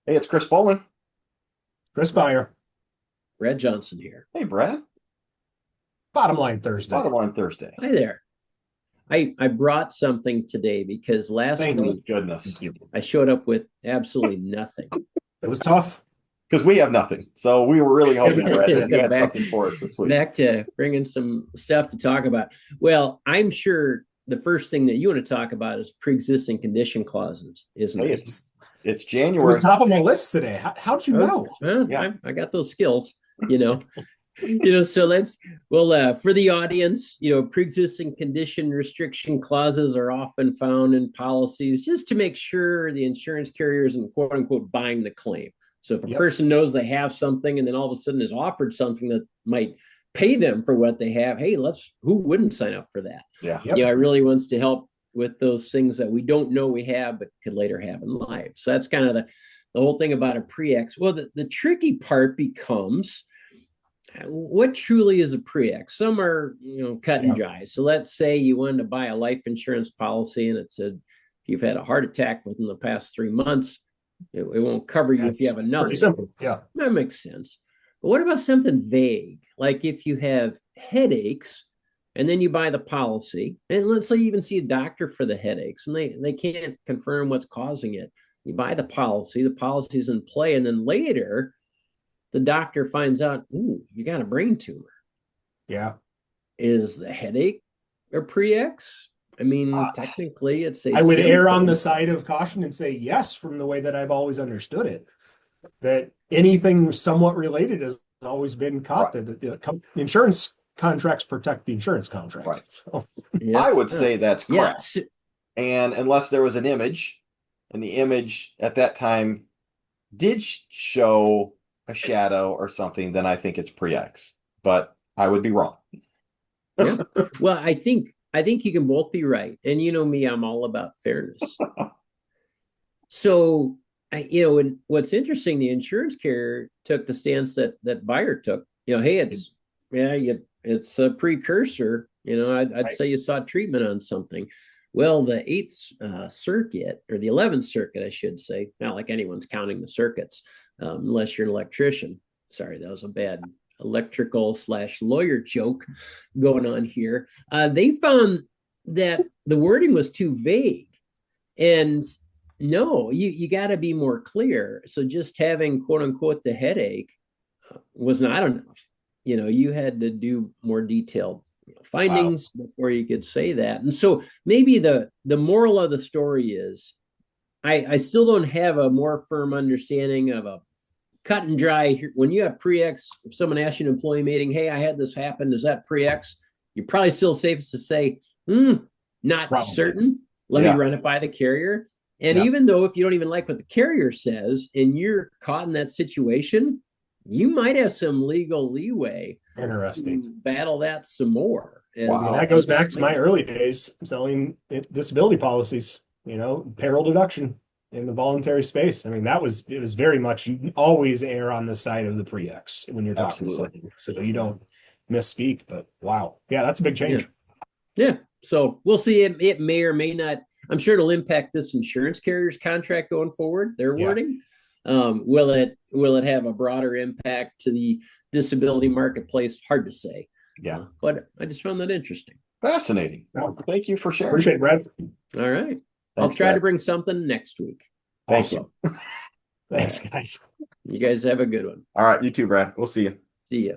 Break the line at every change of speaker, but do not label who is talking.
Hey, it's Chris Bowling.
Chris Meyer,
Brad Johnson here.
Hey, Brad.
Bottom Line Thursday.
Bottom line Thursday.
Hi there. I brought something today because last
Thank you.
week
Goodness.
Thank you.
I showed up with absolutely nothing.
It was tough.
Because we have nothing. So we were really hoping, Brad, that you had
back,
something for us this week.
back to bringing some stuff to talk about. Well, I'm sure the first thing that you want to talk about is pre-existing condition clauses, isn't
Hey,
it?
it's
It
January.
was top of my list today. How'd you know?
Well,
Yeah.
I got those skills, you know. So for the audience, pre-existing condition restriction clauses are often found in policies just to make sure the insurance carrier isn't quote unquote buying the claim. So if a
Yep.
person knows they have something and then all of a sudden is offered something that might pay them for what they have, hey, who wouldn't sign up for that?
Yeah.
Yep.
It really wants to help with those things that we don't know we have but could later have in life. So that's kind of the whole thing about a pre-ex. Well, the tricky part becomes what truly is a pre-ex. Some are cut and dry. So let's say you wanted to buy a life insurance policy and it said if you've had a heart attack within the past 3 months, it won't cover you if you have another.
Pretty simple. Yeah.
That makes sense. But what about something vague? Like if you have headaches and then you buy the policy, and let's say you even see a doctor for the headaches and they can't confirm what's causing it. You buy the policy's in play, and then later the doctor finds out, ooh, you got a brain tumor.
Yeah.
Is the headache a pre-ex? I mean, technically, it's a
I would err on the
symptom.
side of caution and say yes, from the way that I've always understood it. That anything somewhat related has always been caught.
Right.
That the insurance contracts protect the insurance contracts.
Right.
So,
Yeah.
I would say that's correct.
Yes.
And unless there was an image, and the image at that time did show a shadow or something, then I think it's pre-X. But I would be wrong.
Yeah. Well, I think you can both be right. And you know me, I'm all about fairness. So, and what's interesting, the insurance carrier took the stance that buyer took. Hey, it's a precursor. I'd say you sought treatment on something. Well, the Eighth Circuit, or the 11th Circuit, I should say, not like anyone's counting the circuits, unless you're an electrician. Sorry, that was a bad electrical/lawyer joke going on here. They found that the wording was too vague, and no, you got to be more clear. So just having quote unquote the headache was not enough. You had to do more detailed findings before you could say that. And so maybe the moral of the story is I still don't have a more firm understanding of a cut and dry. When you have pre-ex, if someone asks you an employee meeting, hey, I had this happen, is that pre-ex? You're probably still safest to say, not
probably.
Certain. Let me run it by the carrier. And even though if you don't even like what the carrier says and you're caught in that situation, you might have some legal leeway
Interesting.
to battle that some more.
Wow. That goes back to my early days selling disability policies, peril deduction in the voluntary space. I mean, it was very much, you always err on the side of the pre-ex when you're talking to something, so you don't misspeak. But wow. Yeah, that's a big change.
Yeah. So we'll see. It may or may not. I'm sure it'll impact this insurance carrier's contract going forward, their wording. Will it have a broader impact to the disability marketplace? Hard to say.
Yeah.
But I just found that interesting.
Fascinating. Well, thank you for sharing.
Appreciate it, Brad.
All right.
Thanks,
I'll try
Brad.
to bring something next week.
Thank you.
Thanks, guys.
You guys have a good one.
All right. You too, Brad. We'll see you.
See ya.